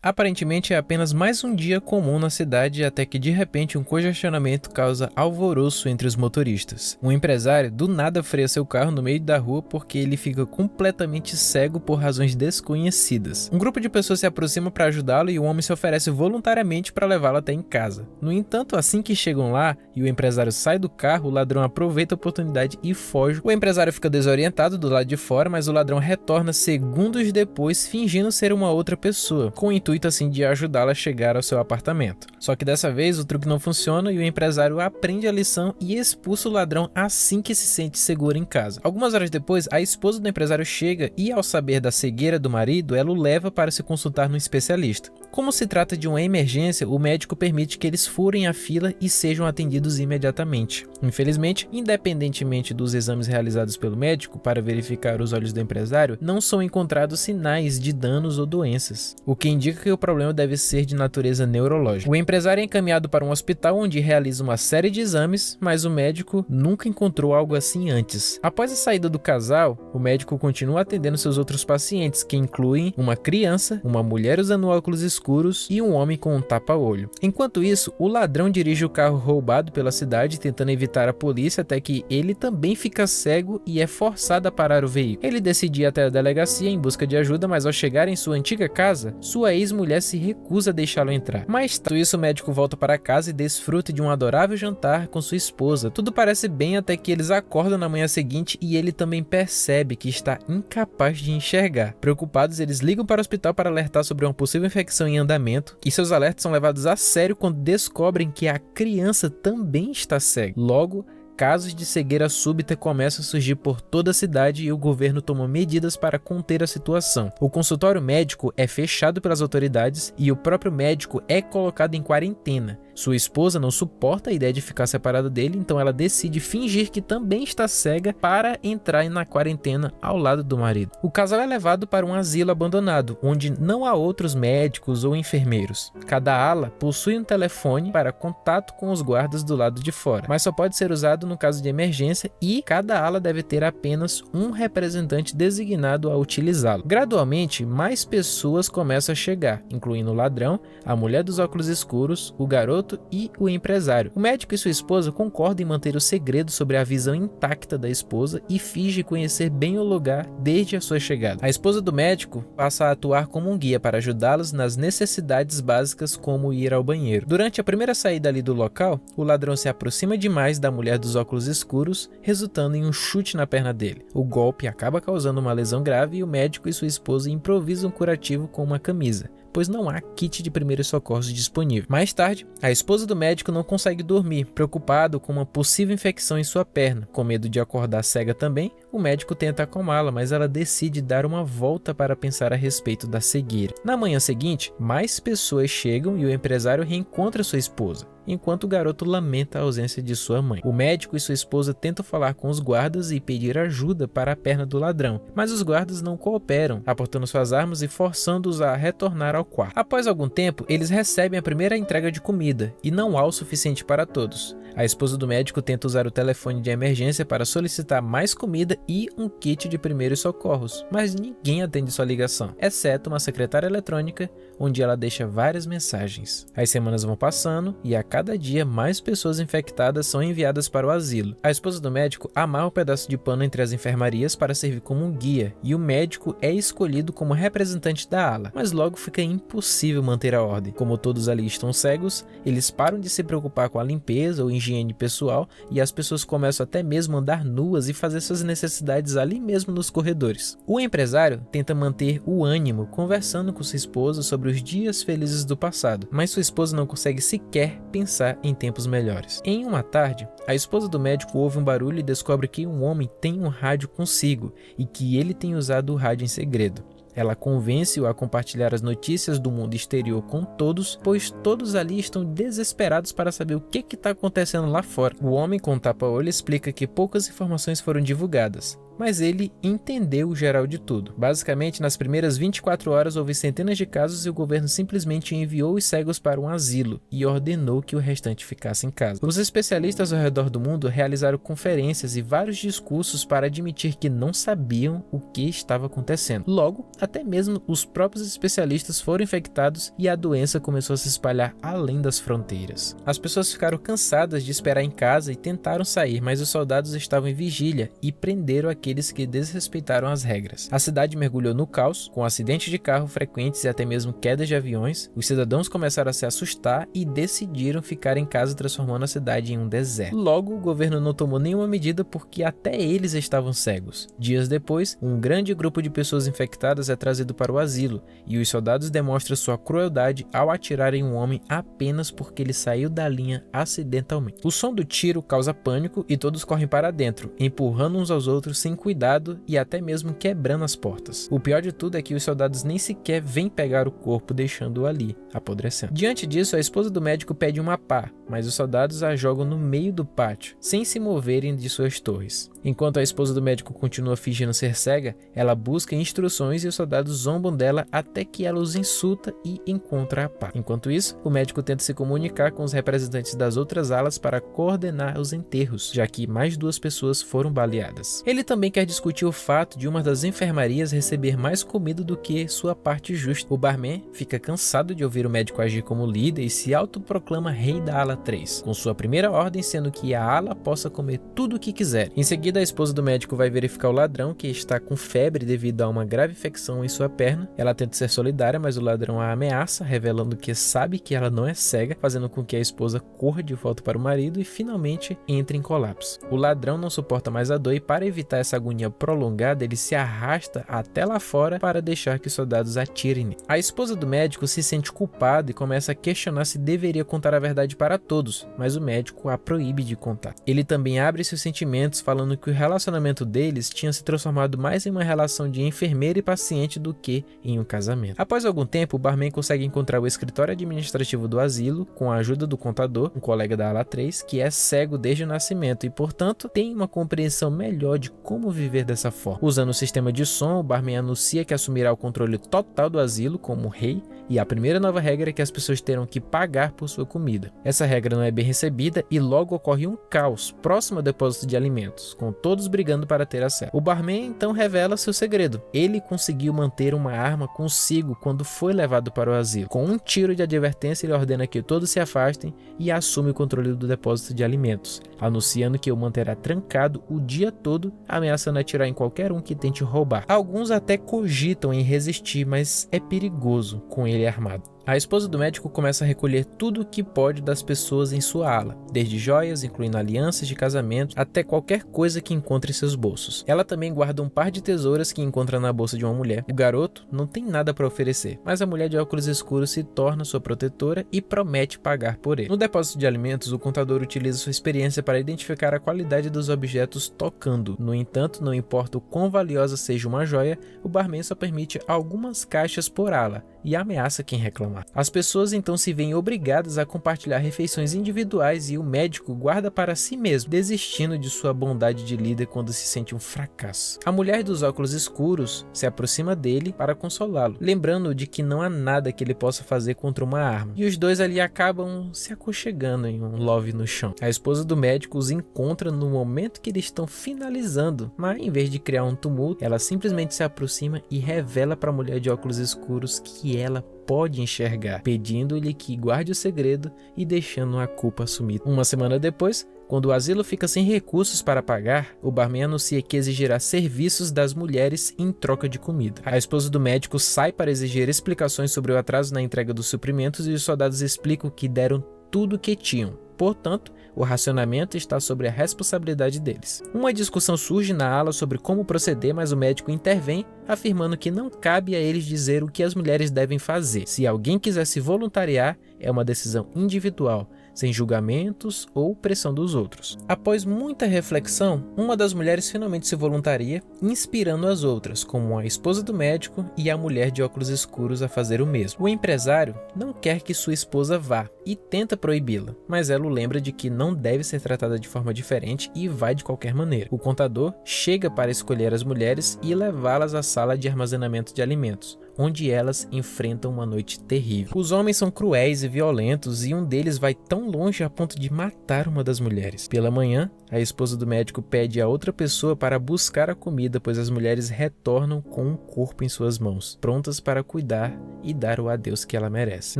Aparentemente é apenas mais um dia comum na cidade até que de repente um congestionamento causa alvoroço entre os motoristas. Um empresário do nada freia seu carro no meio da rua porque ele fica completamente cego por razões desconhecidas. Um grupo de pessoas se aproxima para ajudá-lo e o homem se oferece voluntariamente para levá-lo até em casa. No entanto, assim que chegam lá e o empresário sai do carro, o ladrão aproveita a oportunidade e foge. O empresário fica desorientado do lado de fora, mas o ladrão retorna segundos depois fingindo ser uma outra pessoa, com o intuito assim de ajudá-la a chegar ao seu apartamento. Só que dessa vez o truque não funciona e o empresário aprende a lição e expulsa o ladrão assim que se sente seguro em casa. Algumas horas depois, a esposa do empresário chega e, ao saber da cegueira do marido, ela o leva para se consultar no especialista. Como se trata de uma emergência, o médico permite que eles furem a fila e sejam atendidos imediatamente. Infelizmente, independentemente dos exames realizados pelo médico para verificar os olhos do empresário, não são encontrados sinais de danos ou doenças, o que indica que o problema deve ser de natureza neurológica. O empresário é encaminhado para um hospital onde realiza uma série de exames, mas o médico nunca encontrou algo assim antes. Após a saída do casal, o médico continua atendendo seus outros pacientes, que incluem uma criança, uma mulher usando óculos escuros e um homem com um tapa-olho. Enquanto isso, o ladrão dirige o carro roubado pela cidade tentando evitar a polícia até que ele também fica cego e é forçado a parar o veículo. Ele decide ir até a delegacia em busca de ajuda, mas ao chegar em sua antiga casa, sua ex-mulher se recusa a deixá-lo entrar. Mais tarde, isso, o médico volta para casa e desfruta de um adorável jantar com sua esposa. Tudo parece bem até que eles acordam na manhã seguinte e ele também percebe que está incapaz de enxergar. Preocupados, eles ligam para o hospital para alertar sobre uma possível infecção em andamento e seus alertas são levados a sério quando descobrem que a criança também está cega. Logo, casos de cegueira súbita começam a surgir por toda a cidade e o governo toma medidas para conter a situação. O consultório médico é fechado pelas autoridades e o próprio médico é colocado em quarentena. Sua esposa não suporta a ideia de ficar separada dele, então ela decide fingir que também está cega para entrar na quarentena ao lado do marido. O casal é levado para um asilo abandonado, onde não há outros médicos ou enfermeiros. Cada ala possui um telefone para contato com os guardas do lado de fora, mas só pode ser usado no caso de emergência e cada ala deve ter apenas um representante designado a utilizá-lo. Gradualmente, mais pessoas começam a chegar, incluindo o ladrão, a mulher dos óculos escuros, o garoto e o empresário. O médico e sua esposa concordam em manter o segredo sobre a visão intacta da esposa e finge conhecer bem o lugar desde a sua chegada. A esposa do médico passa a atuar como um guia para ajudá-los nas necessidades básicas como ir ao banheiro. Durante a primeira saída ali do local, o ladrão se aproxima demais da mulher dos óculos escuros, resultando em um chute na perna dele. O golpe acaba causando uma lesão grave e o médico e sua esposa improvisam um curativo com uma camisa, pois não há kit de primeiros socorros disponível. Mais tarde, a esposa do médico não consegue dormir, preocupado com uma possível infecção em sua perna. Com medo de acordar cega também, o médico tenta acalmá-la, mas ela decide dar uma volta para pensar a respeito da cegueira. Na manhã seguinte, mais pessoas chegam e o empresário reencontra sua esposa, enquanto o garoto lamenta a ausência de sua mãe. O médico e sua esposa tentam falar com os guardas e pedir ajuda para a perna do ladrão, mas os guardas não cooperam, apontando suas armas e forçando-os a retornar ao quarto. Após algum tempo, eles recebem a primeira entrega de comida, e não há o suficiente para todos. A esposa do médico tenta usar o telefone de emergência para solicitar mais comida e um kit de primeiros socorros, mas ninguém atende sua ligação, exceto uma secretária eletrônica, onde ela deixa várias mensagens. As semanas vão passando e a cada dia mais pessoas infectadas são enviadas para o asilo. A esposa do médico amarra um pedaço de pano entre as enfermarias para servir como um guia, e o médico é escolhido como representante da ala, mas logo fica impossível manter a ordem. Como todos ali estão cegos, eles param de se preocupar com a limpeza ou higiene pessoal e as pessoas começam até mesmo a andar nuas e fazer suas necessidades ali mesmo nos corredores. O empresário tenta manter o ânimo conversando com sua esposa sobre os dias felizes do passado, mas sua esposa não consegue sequer pensar em tempos melhores. Em uma tarde, a esposa do médico ouve um barulho e descobre que um homem tem um rádio consigo e que ele tem usado o rádio em segredo. Ela convence-o a compartilhar as notícias do mundo exterior com todos, pois todos ali estão desesperados para saber o que está acontecendo lá fora. O homem com o tapa-olho explica que poucas informações foram divulgadas, mas ele entendeu o geral de tudo. Basicamente, nas primeiras 24 horas houve centenas de casos e o governo simplesmente enviou os cegos para um asilo e ordenou que o restante ficasse em casa. Os especialistas ao redor do mundo realizaram conferências e vários discursos para admitir que não sabiam o que estava acontecendo. Logo, até mesmo os próprios especialistas foram infectados e a doença começou a se espalhar além das fronteiras. As pessoas ficaram cansadas de esperar em casa e tentaram sair, mas os soldados estavam em vigília e prenderam aqueles que desrespeitaram as regras. A cidade mergulhou no caos, com acidentes de carro frequentes e até mesmo quedas de aviões. Os cidadãos começaram a se assustar e decidiram ficar em casa, transformando a cidade em um deserto. Logo, o governo não tomou nenhuma medida porque até eles estavam cegos. Dias depois, um grande grupo de pessoas infectadas é trazido para o asilo e os soldados demonstram sua crueldade ao atirar em um homem apenas porque ele saiu da linha acidentalmente. O som do tiro causa pânico e todos correm para dentro, empurrando uns aos outros sem cuidado e até mesmo quebrando as portas. O pior de tudo é que os soldados nem sequer vêm pegar o corpo, deixando-o ali, apodrecendo. Diante disso, a esposa do médico pede uma pá, mas os soldados a jogam no meio do pátio, sem se moverem de suas torres. Enquanto a esposa do médico continua fingindo ser cega, ela busca instruções e os soldados zombam dela até que ela os insulta e encontra a pá. Enquanto isso, o médico tenta se comunicar com os representantes das outras alas para coordenar os enterros, já que mais 2 pessoas foram baleadas. Ele também quer discutir o fato de uma das enfermarias receber mais comida do que sua parte justa. O barman fica cansado de ouvir o médico agir como líder e se autoproclama rei da ala 3, com sua primeira ordem sendo que a ala possa comer tudo o que quiser. Em seguida, a esposa do médico vai verificar o ladrão, que está com febre devido a uma grave infecção em sua perna. Ela tenta ser solidária, mas o ladrão a ameaça, revelando que sabe que ela não é cega, fazendo com que a esposa corra de volta para o marido e finalmente entre em colapso. O ladrão não suporta mais a dor e, para evitar essa agonia prolongada, ele se arrasta até lá fora para deixar que os soldados atirem nele. A esposa do médico se sente culpada e começa a questionar se deveria contar a verdade para todos, mas o médico a proíbe de contar. Ele também abre seus sentimentos, falando que o relacionamento deles tinha se transformado mais em uma relação de enfermeira e paciente do que em um casamento. Após algum tempo, o barman consegue encontrar o escritório administrativo do asilo com a ajuda do contador, um colega da ala 3, que é cego desde o nascimento e, portanto, tem uma compreensão melhor de como viver dessa forma. Usando o sistema de som, o barman anuncia que assumirá o controle total do asilo como rei, e a primeira nova regra é que as pessoas terão que pagar por sua comida. Essa regra não é bem recebida e logo ocorre um caos próximo ao depósito de alimentos, com todos brigando para ter acesso. O barman então revela seu segredo. Ele conseguiu manter uma arma consigo quando foi levado para o asilo. Com um tiro de advertência, ele ordena que todos se afastem e assume o controle do depósito de alimentos, anunciando que o manterá trancado o dia todo, ameaçando atirar em qualquer um que tente roubar. Alguns até cogitam em resistir, mas é perigoso com ele armado. A esposa do médico começa a recolher tudo o que pode das pessoas em sua ala, desde joias, incluindo alianças de casamento, até qualquer coisa que encontre em seus bolsos. Ela também guarda um par de tesouras que encontra na bolsa de uma mulher. O garoto não tem nada para oferecer, mas a mulher de óculos escuros se torna sua protetora e promete pagar por ele. No depósito de alimentos, o contador utiliza sua experiência para identificar a qualidade dos objetos tocando. No entanto, não importa o quão valiosa seja uma joia, o barman só permite algumas caixas por ala e ameaça quem reclamar. As pessoas então se veem obrigadas a compartilhar refeições individuais e o médico guarda para si mesmo, desistindo de sua bondade de líder quando se sente um fracasso. A mulher dos óculos escuros se aproxima dele para consolá-lo, lembrando-o de que não há nada que ele possa fazer contra uma arma. E os dois ali acabam se aconchegando em um love no chão. A esposa do médico os encontra no momento que eles estão finalizando, mas em vez de criar um tumulto, ela simplesmente se aproxima e revela para a mulher de óculos escuros que ela pode enxergar, pedindo-lhe que guarde o segredo e deixando a culpa assumida. Uma semana depois, quando o asilo fica sem recursos para pagar, o barman anuncia que exigirá serviços das mulheres em troca de comida. A esposa do médico sai para exigir explicações sobre o atraso na entrega dos suprimentos e os soldados explicam que deram tudo o que tinham. Portanto, o racionamento está sobre a responsabilidade deles. Uma discussão surge na ala sobre como proceder, mas o médico intervém, afirmando que não cabe a eles dizer o que as mulheres devem fazer. Se alguém quiser se voluntariar, é uma decisão individual. sem julgamentos ou pressão dos outros. Após muita reflexão, uma das mulheres finalmente se voluntaria, inspirando as outras, como a esposa do médico e a mulher de óculos escuros, a fazer o mesmo. O empresário não quer que sua esposa vá e tenta proibi-la, mas ela o lembra de que não deve ser tratada de forma diferente e vai de qualquer maneira. O contador chega para escolher as mulheres e levá-las à sala de armazenamento de alimentos, onde elas enfrentam uma noite terrível. Os homens são cruéis e violentos e um deles vai tão longe a ponto de matar uma das mulheres. Pela manhã, a esposa do médico pede a outra pessoa para buscar a comida, pois as mulheres retornam com um corpo em suas mãos, prontas para cuidar e dar o adeus que ela merece.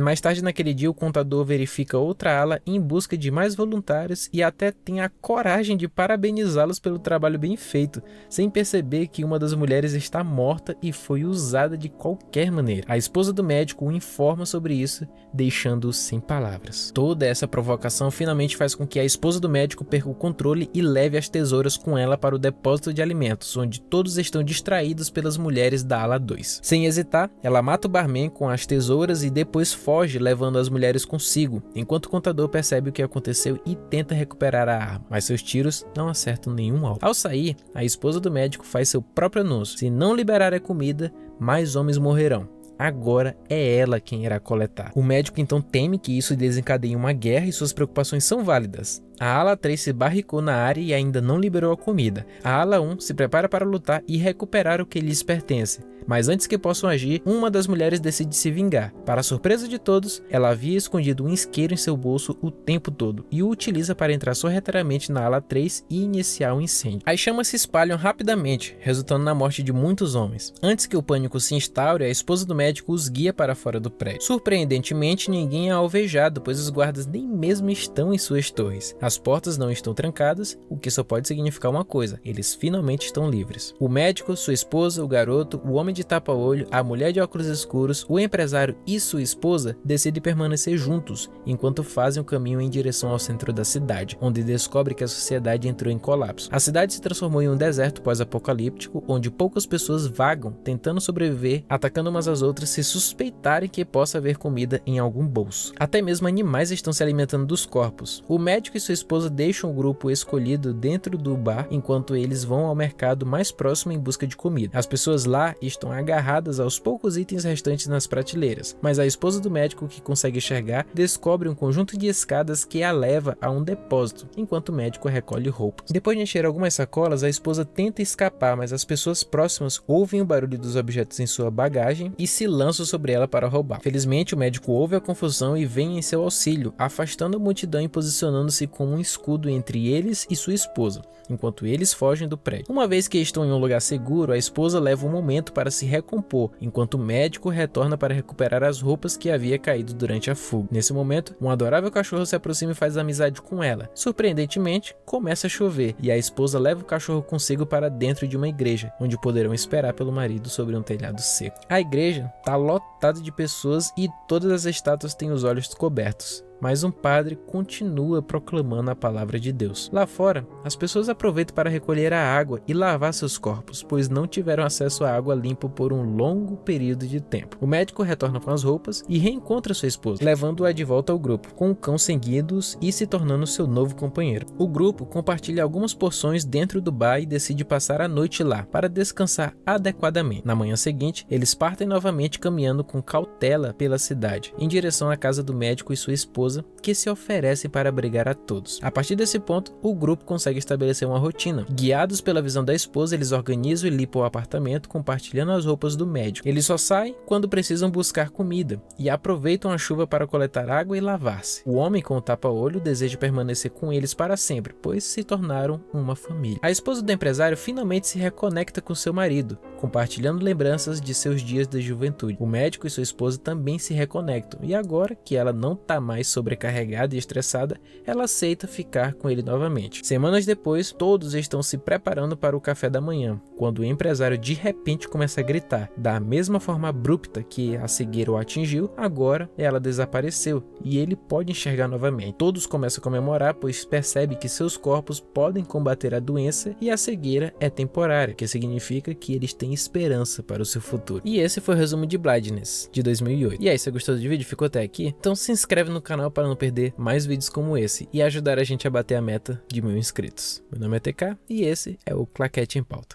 Mais tarde naquele dia, o contador verifica outra ala em busca de mais voluntários e até tem a coragem de parabenizá-los pelo trabalho bem feito, sem perceber que uma das mulheres está morta e foi usada de qualquer maneira. A esposa do médico o informa sobre isso, deixando-o sem palavras. Toda essa provocação finalmente faz com que a esposa do médico perca o controle e leve as tesouras com ela para o depósito de alimentos, onde todos estão distraídos pelas mulheres da ala 2. Sem hesitar, ela mata o barman com as tesouras e depois foge, levando as mulheres consigo, enquanto o contador percebe o que aconteceu e tenta recuperar a arma, mas seus tiros não acertam nenhum alvo. Ao sair, a esposa do médico faz seu próprio anúncio: se não liberar a comida, mais homens morrerão. Agora é ela quem irá coletar. O médico então teme que isso desencadeie uma guerra e suas preocupações são válidas. A ala 3 se barricou na área e ainda não liberou a comida. A ala 1 se prepara para lutar e recuperar o que lhes pertence. Mas antes que possam agir, uma das mulheres decide se vingar. Para a surpresa de todos, ela havia escondido um isqueiro em seu bolso o tempo todo e o utiliza para entrar sorrateiramente na ala 3 e iniciar um incêndio. As chamas se espalham rapidamente, resultando na morte de muitos homens. Antes que o pânico se instaure, a esposa do médico os guia para fora do prédio. Surpreendentemente, ninguém é alvejado, pois os guardas nem mesmo estão em suas torres. As portas não estão trancadas, o que só pode significar uma coisa: eles finalmente estão livres. O médico, sua esposa, o garoto, o homem de tapa-olho, a mulher de óculos escuros, o empresário e sua esposa decidem permanecer juntos, enquanto fazem o caminho em direção ao centro da cidade, onde descobre que a sociedade entrou em colapso. A cidade se transformou em um deserto pós-apocalíptico, onde poucas pessoas vagam, tentando sobreviver, atacando umas às outras se suspeitarem que possa haver comida em algum bolso. Até mesmo animais estão se alimentando dos corpos. O médico e sua esposa deixam o grupo escolhido dentro do bar, enquanto eles vão ao mercado mais próximo em busca de comida. As pessoas lá estão agarradas aos poucos itens restantes nas prateleiras, mas a esposa do médico, que consegue enxergar, descobre um conjunto de escadas que a leva a um depósito, enquanto o médico recolhe roupas. Depois de encher algumas sacolas, a esposa tenta escapar, mas as pessoas próximas ouvem o barulho dos objetos em sua bagagem e se lançam sobre ela para roubar. Felizmente, o médico ouve a confusão e vem em seu auxílio, afastando a multidão e posicionando-se como um escudo entre eles e sua esposa, enquanto eles fogem do prédio. Uma vez que estão em um lugar seguro, a esposa leva um momento para se recompor, enquanto o médico retorna para recuperar as roupas que havia caído durante a fuga. Nesse momento, um adorável cachorro se aproxima e faz amizade com ela. Surpreendentemente, começa a chover e a esposa leva o cachorro consigo para dentro de uma igreja, onde poderão esperar pelo marido sobre um telhado seco. A igreja está lotada de pessoas e todas as estátuas têm os olhos cobertos. Mas um padre continua proclamando a palavra de Deus. Lá fora, as pessoas aproveitam para recolher a água e lavar seus corpos, pois não tiveram acesso à água limpa por um longo período de tempo. O médico retorna com as roupas e reencontra sua esposa, levando-a de volta ao grupo, com o cão seguidos e se tornando seu novo companheiro. O grupo compartilha algumas porções dentro do bar e decide passar a noite lá, para descansar adequadamente. Na manhã seguinte, eles partem novamente caminhando com cautela pela cidade, em direção à casa do médico e sua esposa, que se oferecem para abrigar a todos. A partir desse ponto, o grupo consegue estabelecer uma rotina. Guiados pela visão da esposa, eles organizam e limpam o apartamento, compartilhando as roupas do médico. Eles só saem quando precisam buscar comida e aproveitam a chuva para coletar água e lavar-se. O homem com o tapa-olho deseja permanecer com eles para sempre, pois se tornaram uma família. A esposa do empresário finalmente se reconecta com seu marido, compartilhando lembranças de seus dias da juventude. O médico e sua esposa também se reconectam, e agora que ela não está mais sobrecarregada e estressada, ela aceita ficar com ele novamente. Semanas depois, todos estão se preparando para o café da manhã, quando o empresário de repente começa a gritar. Da mesma forma abrupta que a cegueira o atingiu, agora ela desapareceu e ele pode enxergar novamente. Todos começam a comemorar, pois percebem que seus corpos podem combater a doença e a cegueira é temporária, que significa que eles têm esperança para o seu futuro. E esse foi o resumo de Blindness, de 2008. E aí, você gostou do vídeo? Ficou até aqui? Então se inscreve no canal canal para não perder mais vídeos como esse e ajudar a gente a bater a meta de 1000 inscritos. Meu nome é TK e esse é o Claquete em Pauta.